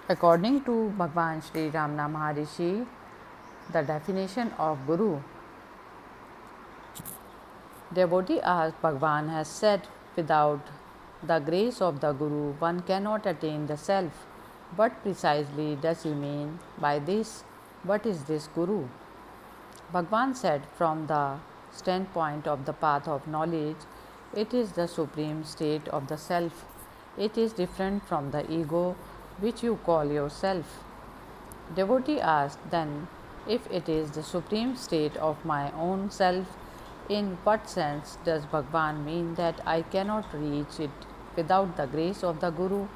According to Bhagwan Sri Ramana Maharishi, the definition of Guru, devotee asked Bhagwan has said, without the grace of the Guru, one cannot attain the self. What precisely does he mean by this? What is this Guru? Bhagwan said, from the standpoint of the path of knowledge, it is the supreme state of the self. It is different from the ego, which you call yourself. Devotee asked, then, if it is the supreme state of my own self, in what sense does Bhagwan mean that I cannot reach it without the grace of the Guru?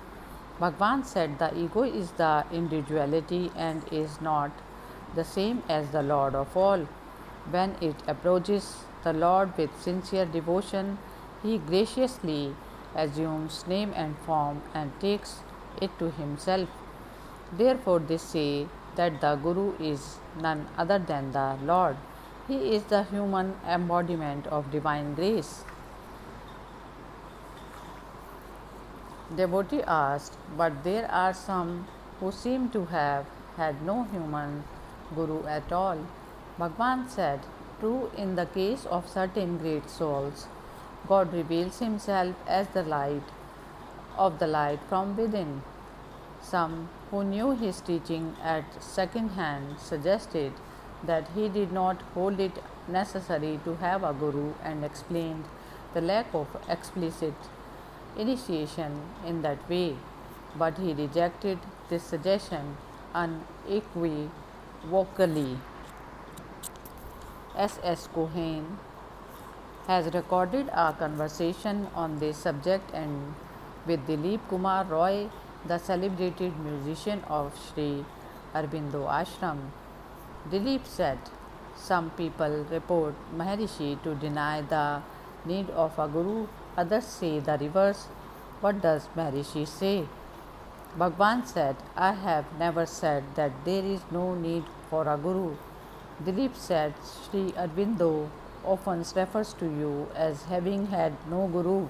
Bhagwan said the ego is the individuality and is not the same as the Lord of all. When it approaches the Lord with sincere devotion, he graciously assumes name and form and takes it to himself. Therefore, they say that the Guru is none other than the Lord. He is the human embodiment of divine grace. Devotee asked, but there are some who seem to have had no human Guru at all. Bhagwan said, true, in the case of certain great souls, God reveals himself as the light of the light from within. Some who knew his teaching at second hand suggested that he did not hold it necessary to have a guru and explained the lack of explicit initiation in that way, but he rejected this suggestion unequivocally. S. Cohen has recorded a conversation on this subject and with Dilip Kumar Roy, the celebrated musician of Sri Aurobindo Ashram. Dilip said, some people report Maharishi to deny the need of a guru, others say the reverse. What does Maharishi say? Bhagwan said, I have never said that there is no need for a guru. Dilip said, Sri Aurobindo often refers to you as having had no guru.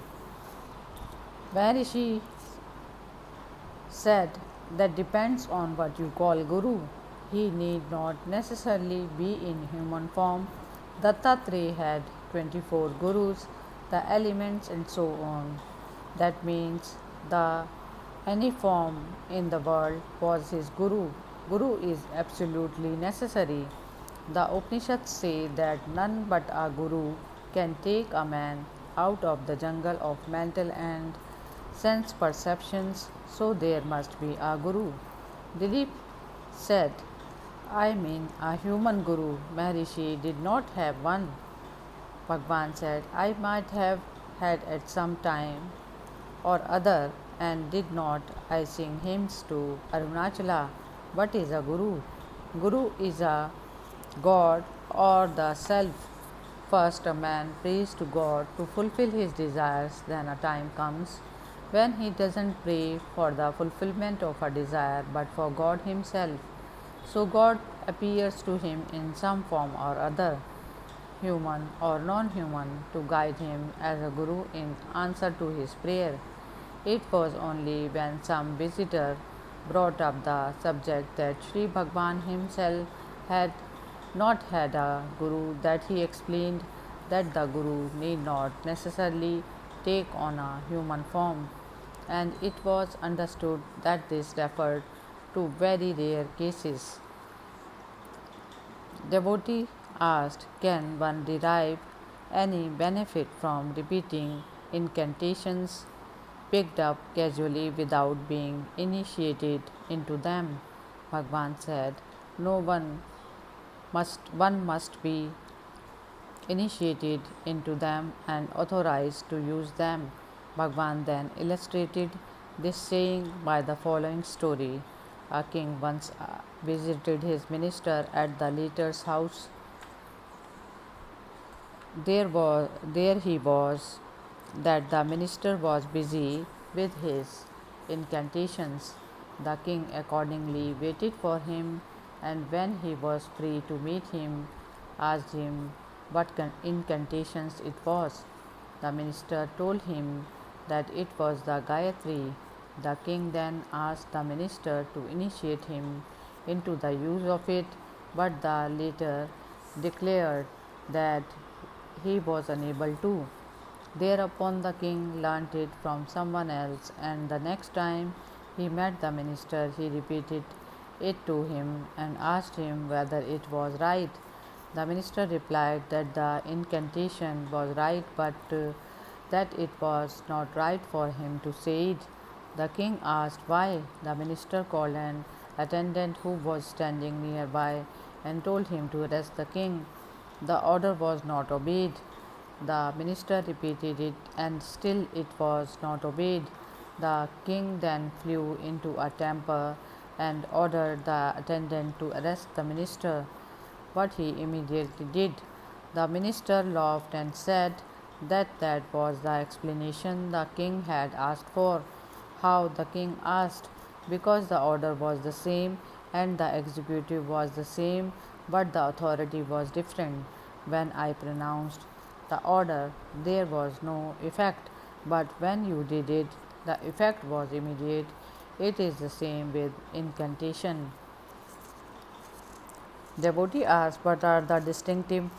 Maharishi said, that depends on what you call guru. He need not necessarily be in human form. Dattatreya had 24 gurus, the elements and so on. That means the any form in the world was his guru. Guru is absolutely necessary. The Upanishads say that none but a guru can take a man out of the jungle of mental and sense perceptions, so there must be a guru. Dilip said, I mean a human guru. Maharishi did not have one. Bhagwan said, I might have had at some time or other and did not. I sing hymns to Arunachala. What is a guru? Guru is a God or the self. First, a man prays to God to fulfill his desires, then a time comes when he doesn't pray for the fulfillment of a desire but for God himself. So God appears to him in some form or other, human or non-human, to guide him as a guru in answer to his prayer. It was only when some visitor brought up the subject that Sri Bhagwan himself had not had a guru that he explained that the guru need not necessarily take on a human form, and it was understood that this referred to very rare cases. Devotee asked, can one derive any benefit from repeating incantations picked up casually without being initiated into them? Bhagwan said, no one must be initiated into them and authorized to use them. Bhagwan then illustrated this saying by the following story. A king once visited his minister at the latter's house. There he was, that the minister was busy with his incantations. The king accordingly waited for him, and when he was free to meet him, asked him what incantations it was. The minister told him that it was the Gayatri. The king then asked the minister to initiate him into the use of it, but the latter declared that he was unable to. Thereupon the king learnt it from someone else, and the next time he met the minister, he repeated it to him and asked him whether it was right. The minister replied that the incantation was right, but that it was not right for him to say it. The king asked why. The minister called an attendant who was standing nearby and told him to arrest the king. The order was not obeyed. The minister repeated it, and still it was not obeyed. The king then flew into a temper and ordered the attendant to arrest the minister, what he immediately did. The minister laughed and said that was the explanation the king had asked for. How? The king asked. Because the order was the same and the executive was the same, but the authority was different. When I pronounced the order, there was no effect, but when you did it, the effect was immediate. It is the same with incantation. Devotee asked, what are the distinctive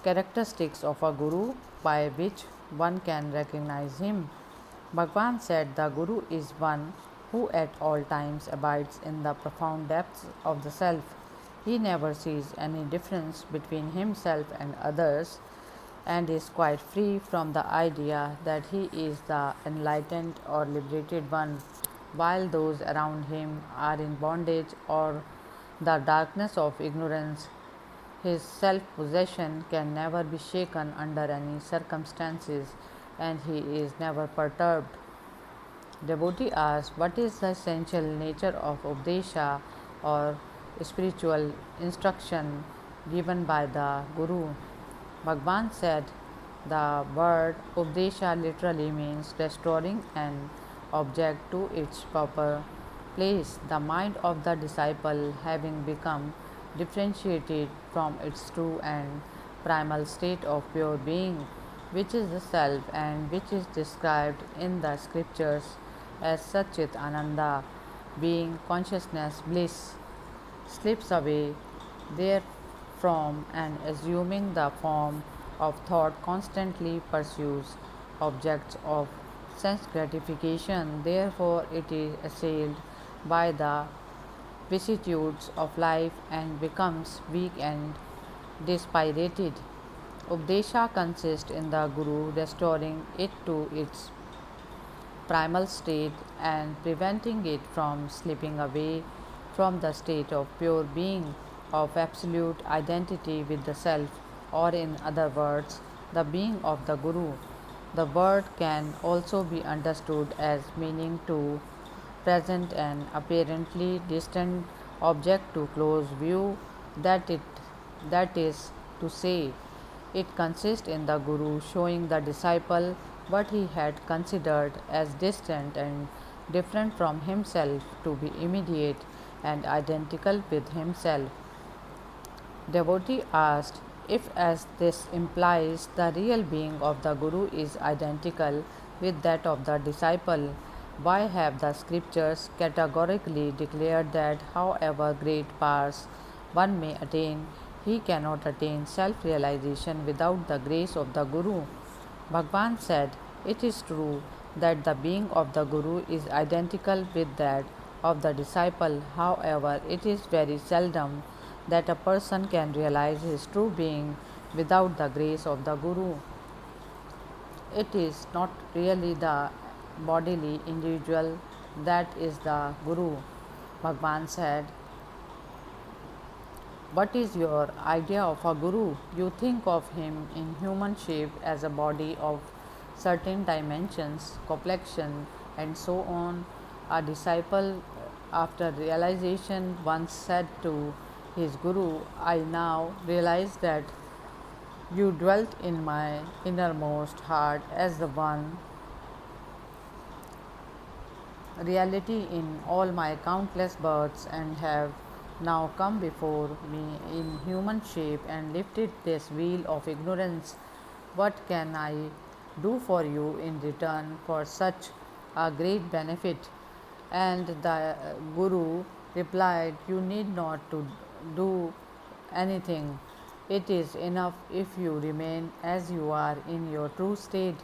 characteristics of a guru by which one can recognize him? Bhagwan said, the guru is one who at all times abides in the profound depths of the self. He never sees any difference between himself and others and is quite free from the idea that he is the enlightened or liberated one, while those around him are in bondage or the darkness of ignorance. His self possession can never be shaken under any circumstances, and he is never perturbed. Devotee asks, what is the essential nature of Updesha or spiritual instruction given by the Guru? Bhagwan said, the word Updesha literally means restoring an object to its proper place. The mind of the disciple having become differentiated from its true and primal state of pure being, which is the self and which is described in the scriptures as Satchit Ananda, being consciousness bliss, slips away therefrom and assuming the form of thought constantly pursues objects of sense gratification. Therefore, it is assailed by the vicissitudes of life and becomes weak and dispirited. Updesha consists in the Guru restoring it to its primal state and preventing it from slipping away from the state of pure being, of absolute identity with the self, or in other words, the being of the Guru. The word can also be understood as meaning to present an apparently distant object to close view, that is to say, it consists in the Guru showing the disciple what he had considered as distant and different from himself to be immediate and identical with himself. Devotee asked, if as this implies the real being of the Guru is identical with that of the disciple, why have the scriptures categorically declared that however great powers one may attain, he cannot attain self realization without the grace of the Guru? Bhagwan said, it is true that the being of the Guru is identical with that of the disciple, however, it is very seldom that a person can realize his true being without the grace of the Guru. It is not really the bodily individual that is the Guru. Bhagwan said, what is your idea of a Guru? You think of him in human shape as a body of certain dimensions, complexion, and so on. A disciple, after realization, once said to his Guru, I now realize that you dwelt in my innermost heart as the one reality in all my countless births and have now come before me in human shape and lifted this veil of ignorance. What can I do for you in return for such a great benefit? And the Guru replied, "You need not to do anything. It is enough if you remain as you are in your true state."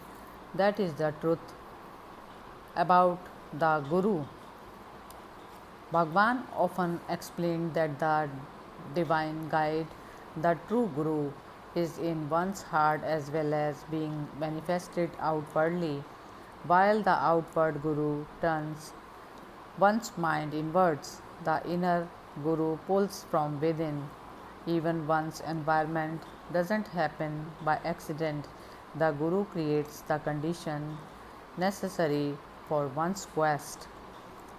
That is the truth about the Guru. Bhagwan often explained that the divine guide, the true Guru, is in one's heart as well as being manifested outwardly, while the outward Guru turns one's mind inwards. The inner Guru pulls from within. Even one's environment doesn't happen by accident. The Guru creates the condition necessary for one's quest.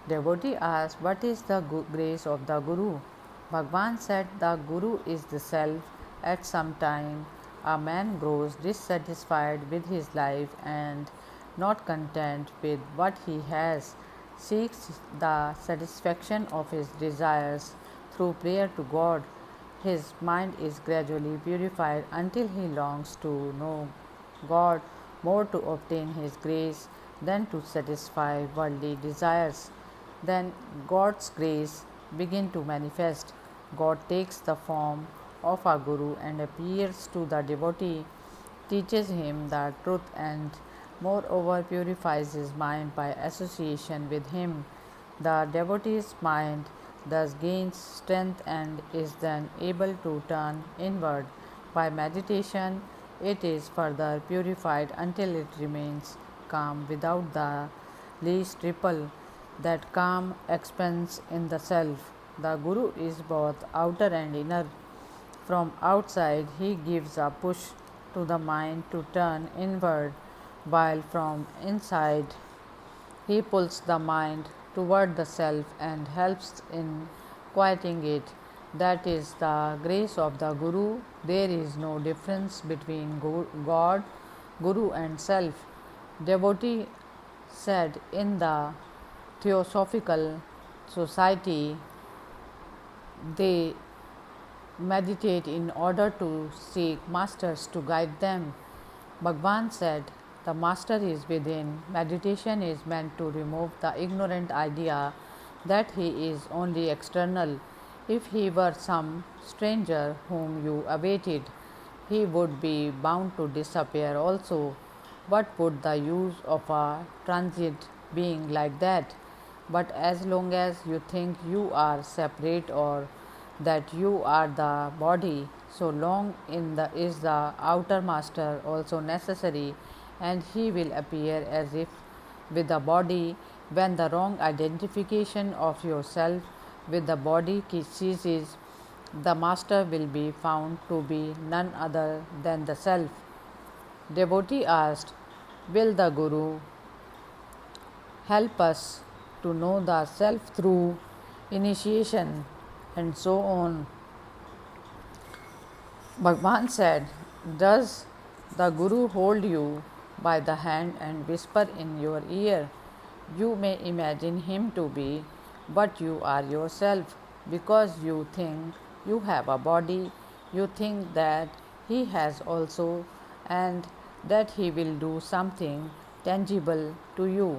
Devotee asked, "What is the grace of the Guru?" Bhagwan said, "The Guru is the self. At some time, a man grows dissatisfied with his life and, not content with what he has, seeks the satisfaction of his desires through prayer to God. His mind is gradually purified until he longs to know God more to obtain His grace than to satisfy worldly desires. Then God's grace begins to manifest. God takes the form of a Guru and appears to the devotee, teaches him the truth, and moreover purifies his mind by association with him. The devotee's mind thus gains strength and is then able to turn inward. By meditation, it is further purified until it remains calm without the least ripple. That calm expands in the self. The Guru is both outer and inner. From outside, he gives a push to the mind to turn inward, while from inside, he pulls the mind toward the self and helps in quieting it. That is the grace of the Guru. There is no difference between God, Guru, and self. Devotee said, in the Theosophical Society, they meditate in order to seek masters to guide them. Bhagwan said, "The master is within." Meditation is meant to remove the ignorant idea that he is only external. If he were some stranger whom you awaited, he would be bound to disappear also. What would the use of a transient being like that? But as long as you think you are separate or that you are the body, so long is the outer master also necessary, and he will appear as if with the body. When the wrong identification of yourself with the body ceases, the master will be found to be none other than the self. Devotee asked, "Will the Guru help us to know the self through initiation?" And so on. Bhagwan said, "Does the Guru hold you by the hand and whisper in your ear? You may imagine him to be, but you are yourself. Because you think you have a body, you think that he has also, and that he will do something tangible to you.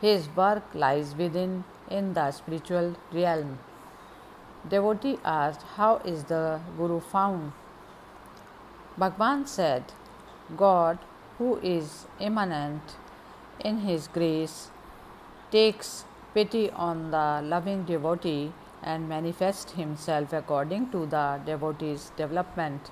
His work lies within, in the spiritual realm." Devotee asked, "How is the Guru found?" Bhagwan said, "God, who is immanent in His grace, takes pity on the loving devotee and manifests Himself according to the devotee's development.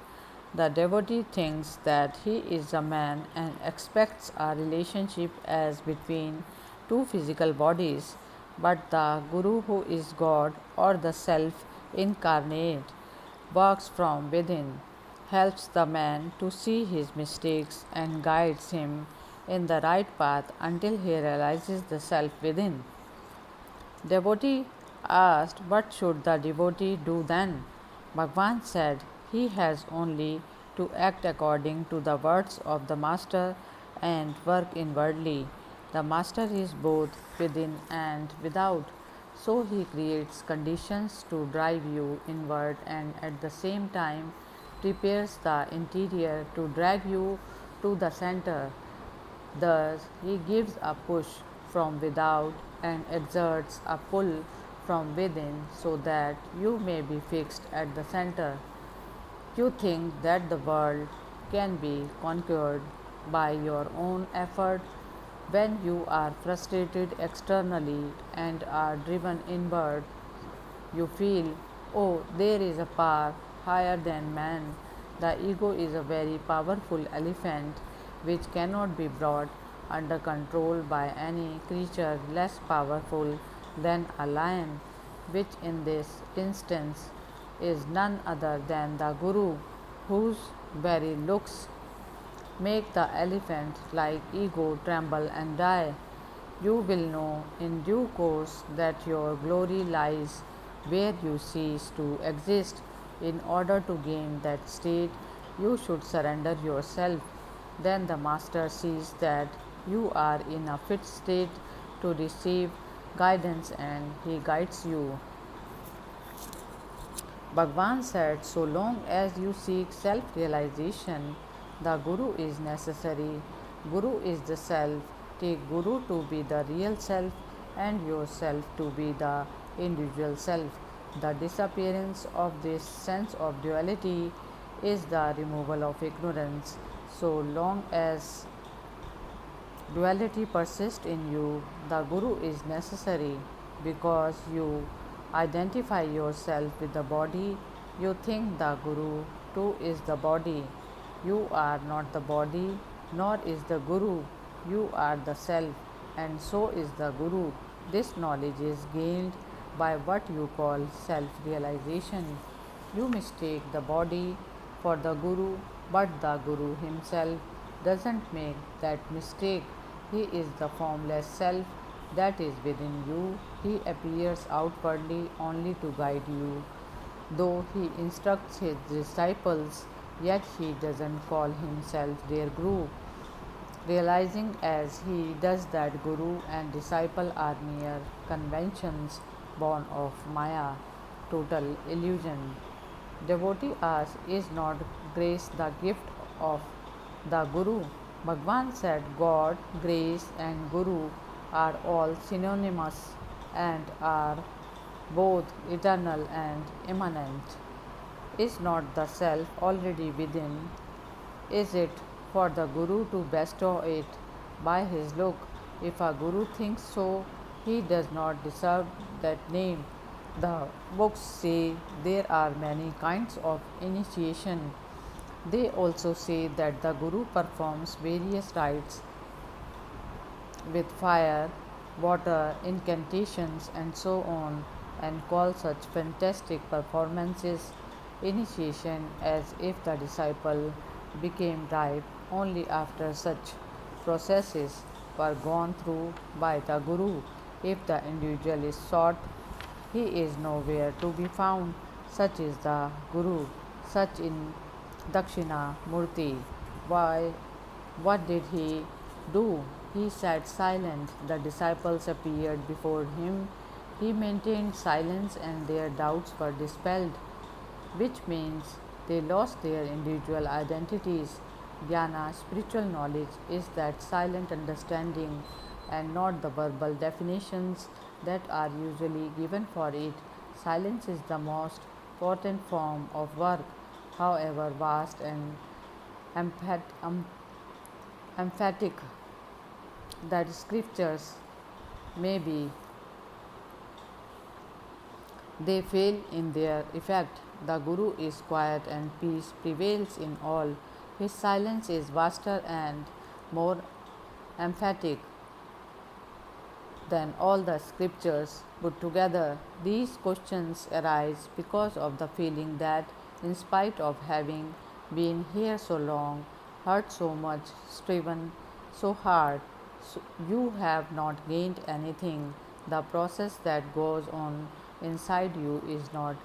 The devotee thinks that he is a man and expects a relationship as between two physical bodies, but the Guru, who is God or the Self incarnate, works from within, helps the man to see his mistakes, and guides him in the right path until he realizes the self within." Devotee asked, "What should the devotee do then?" Bhagwan said, "He has only to act according to the words of the Master and work inwardly. The Master is both within and without, so he creates conditions to drive you inward and at the same time prepares the interior to drag you to the center. Thus, he gives a push from without and exerts a pull from within so that you may be fixed at the center. You think that the world can be conquered by your own effort when you are frustrated externally and are driven inward. You feel, oh, there is a power higher than man. The ego is a very powerful elephant which cannot be brought under control by any creature less powerful than a lion, which in this instance is none other than the Guru, whose very looks make the elephant like ego tremble and die. You will know in due course that your glory lies where you cease to exist. In order to gain that state, you should surrender yourself. Then the Master sees that you are in a fit state to receive guidance and he guides you. Bhagwan said, so long as you seek self realization, the Guru is necessary. Guru is the self. Take Guru to be the real self and yourself to be the individual self. The disappearance of this sense of duality is the removal of ignorance. So long as duality persists in you, the Guru is necessary because you identify yourself with the body. You think the Guru too is the body. You are not the body, nor is the Guru. You are the self, and so is the Guru. This knowledge is gained by what you call self realization. You mistake the body for the Guru, but the Guru himself doesn't make that mistake. He is the formless self that is within you. He appears outwardly only to guide you. Though he instructs his disciples, yet he doesn't call himself their Guru, realizing as he does that Guru and disciple are mere conventions born of Maya, total illusion. Devotee asks, is not grace the gift of the Guru? Bhagwan said, God, grace, and Guru are all synonymous and are both eternal and immanent. Is not the self already within? Is it for the Guru to bestow it by his look? If a Guru thinks so, he does not deserve that name. The books say there are many kinds of initiation. They also say that the Guru performs various rites with fire, water, incantations, and so on, and call such fantastic performances initiation, as if the disciple became ripe only after such processes were gone through by the Guru. If the individual is sought, he is nowhere to be found. Such is the Guru, such in Dakshina Murti. Why? What did he do? He sat silent. The disciples appeared before him. He maintained silence and their doubts were dispelled, which means they lost their individual identities. Jnana, spiritual knowledge, is that silent understanding and not the verbal definitions that are usually given for it. Silence is the most potent form of work, however vast and emphatic that scriptures may be, they fail in their effect. The Guru is quiet and peace prevails in all. His silence is vaster and more emphatic than all the scriptures put together. These questions arise because of the feeling that, in spite of having been here so long, hurt so much, striven so hard, you have not gained anything. The process that goes on inside you is not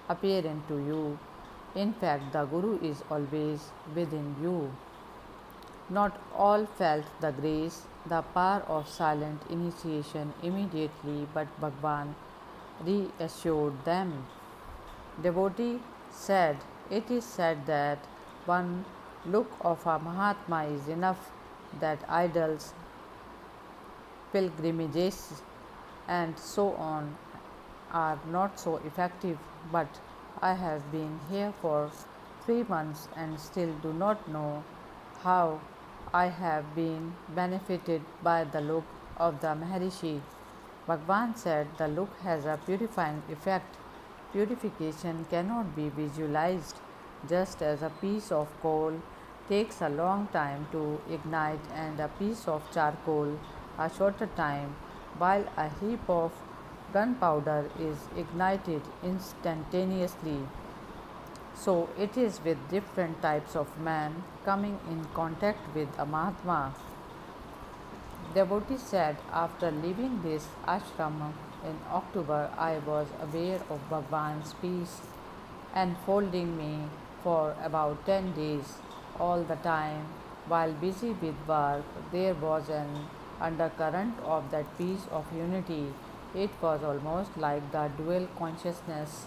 apparent to you. In fact, the Guru is always within you. Not all felt the grace, the power of silent initiation immediately, but Bhagwan reassured them. Devotee said, it is said that one look of a Mahatma is enough, that idols, pilgrimages, and so on are not so effective, but I have been here for 3 months and still do not know how I have been benefited by the look of the Maharishi. Bhagwan said the look has a purifying effect. Purification cannot be visualized, just as a piece of coal takes a long time to ignite and a piece of charcoal a shorter time, while a heap of gunpowder is ignited instantaneously. So it is with different types of men coming in contact with a Mahatma. Devotee said, after leaving this ashram in October, I was aware of Bhagwan's peace enfolding me for about 10 days. All the time, while busy with work, there was an undercurrent of that peace of unity. It was almost like the dual consciousness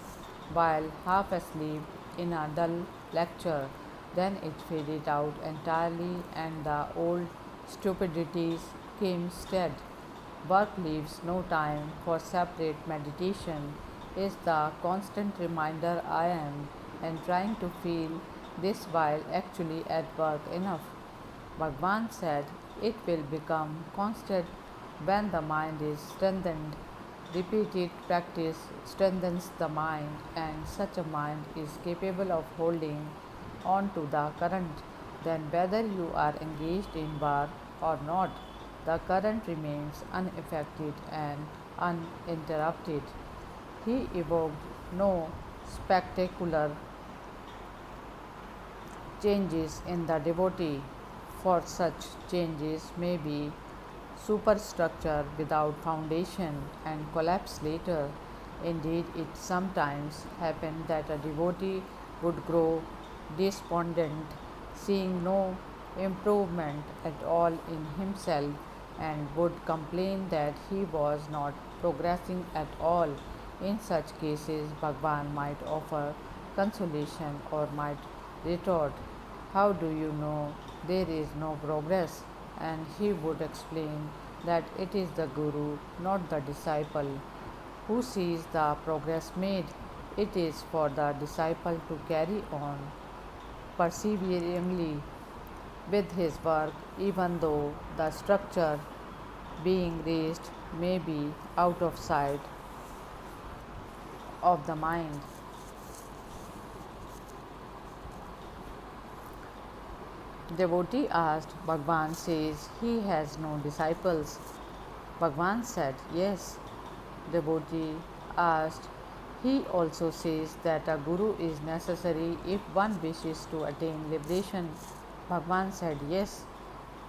while half asleep in a dull lecture. Then it faded out entirely, and the old stupidities came instead. Work leaves no time for separate meditation is the constant reminder I am and trying to feel this while actually at work enough. Bhagwan said it will become constant when the mind is strengthened. Repeated practice strengthens the mind, and such a mind is capable of holding on to the current. Then, whether you are engaged in work or not, the current remains unaffected and uninterrupted. He evoked no spectacular changes in the devotee, for such changes may be superstructure without foundation and collapse later. Indeed, it sometimes happened that a devotee would grow despondent, seeing no improvement at all in himself, and would complain that he was not progressing at all. In such cases, Bhagwan might offer consolation or might retort, how do you know there is no progress? And he would explain that it is the Guru, not the disciple, who sees the progress made. It is for the disciple to carry on perseveringly with his work, even though the structure being raised may be out of sight of the mind. Devotee asked, Bhagwan says he has no disciples. Bhagwan said, yes. Devotee asked, he also says that a guru is necessary if one wishes to attain liberation. Bhagwan said, yes.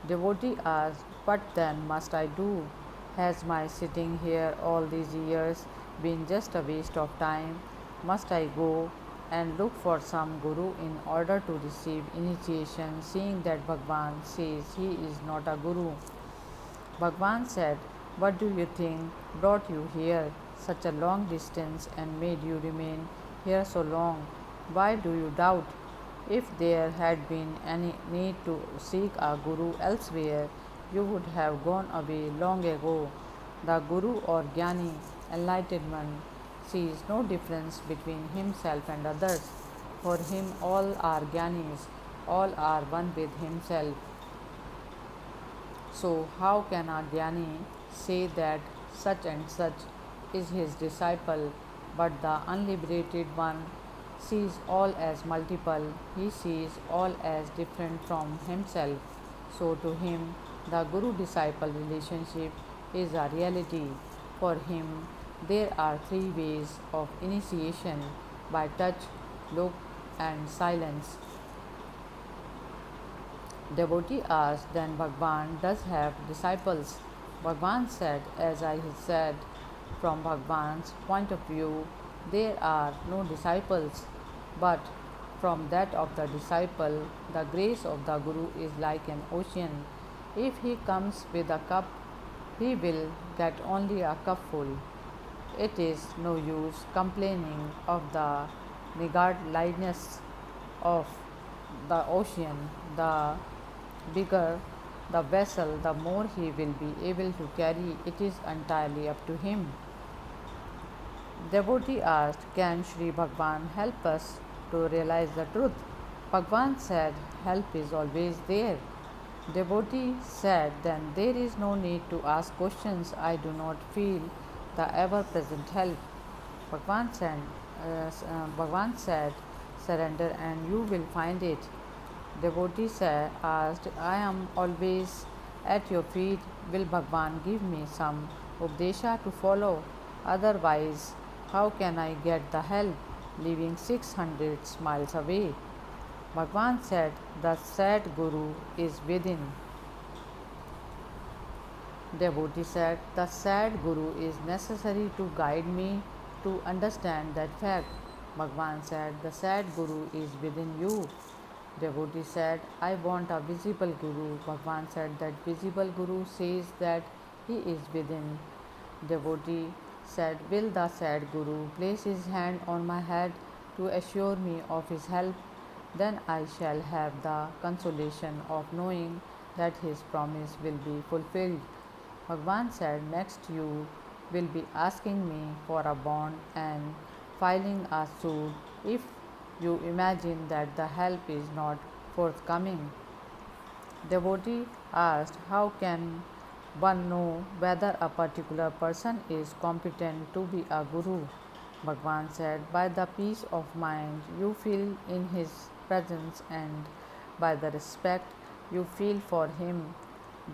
Devotee asked, what then must I do? Has my sitting here all these years been just a waste of time? Must I go and look for some guru in order to receive initiation, seeing that Bhagwan says he is not a guru? Bhagwan said, what do you think brought you here such a long distance and made you remain here so long? Why do you doubt? If there had been any need to seek a guru elsewhere, you would have gone away long ago. The guru or jnani, enlightened one, sees no difference between himself and others. For him, all are jnanis, all are one with himself. So, how can a jnani say that such and such is his disciple, but the unliberated one sees all as multiple, he sees all as different from himself. So, to him, the Guru disciple relationship is a reality. For him, there are three ways of initiation by touch, look, and silence. Devotee asked, then Bhagwan does have disciples? Bhagwan said, as I said, from Bhagwan's point of view, there are no disciples, but from that of the disciple, the grace of the Guru is like an ocean. If he comes with a cup, he will get only a cupful. It is no use complaining of the niggardliness of the ocean. The bigger the vessel, the more he will be able to carry. It is entirely up to him. Devotee asked, "Can Sri Bhagwan help us to realize the truth?" Bhagwan said, "Help is always there." Devotee said, "Then there is no need to ask questions. I do not feel the ever present help." Bhagwan said, "Surrender and you will find it." Devotee asked, "I am always at your feet. Will Bhagwan give me some Updesha to follow? Otherwise, how can I get the help living 600 miles away?" Bhagwan said, "The sad Guru is within." Devotee said, "The sad Guru is necessary to guide me to understand that fact." Bhagwan said, "The sad Guru is within you." Devotee said, "I want a visible Guru." Bhagwan said, "That visible Guru says that he is within." Devotee said, "Will the sad Guru place his hand on my head to assure me of his help? Then I shall have the consolation of knowing that his promise will be fulfilled." Bhagwan said, "Next you will be asking me for a bond and filing a suit if you imagine that the help is not forthcoming." Devotee asked, "How can one know whether a particular person is competent to be a guru?" Bhagwan said, "By the peace of mind you feel in his presence and by the respect you feel for him."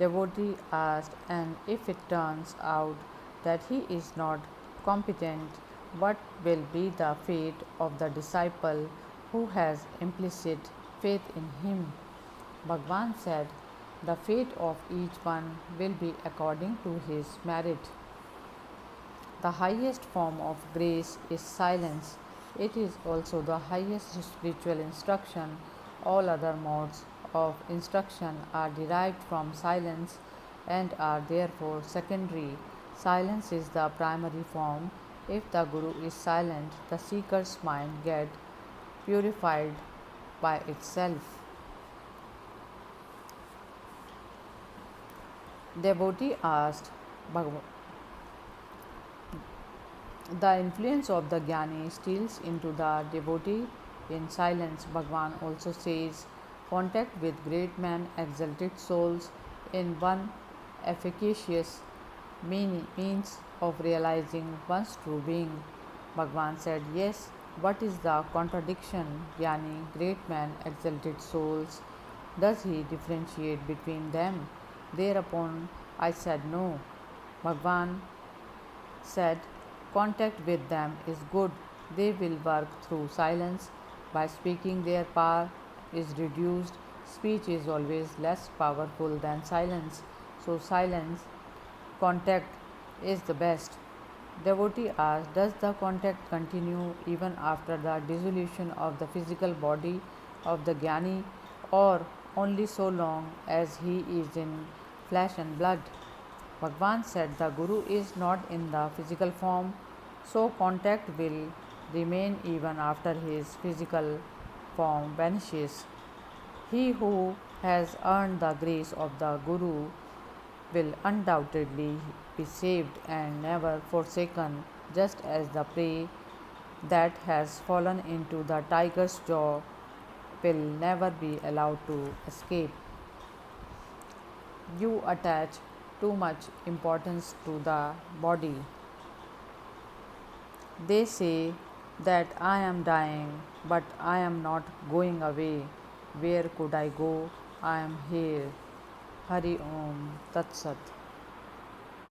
Devotee asked, "And if it turns out that he is not competent, what will be the fate of the disciple who has implicit faith in him?" Bhagwan said, "The fate of each one will be according to his merit." The highest form of grace is silence. It is also the highest spiritual instruction. All other modes of instruction are derived from silence and are therefore secondary. Silence is the primary form. If the Guru is silent, the seeker's mind gets purified by itself. Devotee asked, the influence of the Jnani steals into the devotee in silence. Bhagwan also says, "Contact with great men, exalted souls, in one efficacious means of realizing one's true being." Bhagwan said, "Yes, what is the contradiction? Jnani, great men, exalted souls. Does he differentiate between them?" Thereupon I said, "No." Bhagwan said, "Contact with them is good. They will work through silence. By speaking, their power is reduced. Speech is always less powerful than silence. So, silence, contact is the best." Devotee asked, "Does the contact continue even after the dissolution of the physical body of the Jnani, or only so long as he is in flesh and blood?" Bhagwan said, "The Guru is not in the physical form, so contact will remain even after his physical form vanishes. He who has earned the grace of the Guru will undoubtedly be saved and never forsaken, just as the prey that has fallen into the tiger's jaw will never be allowed to escape." You attach too much importance to the body. They say that I am dying, but I am not going away. Where could I go? I am here. Hari Om Tat Sat.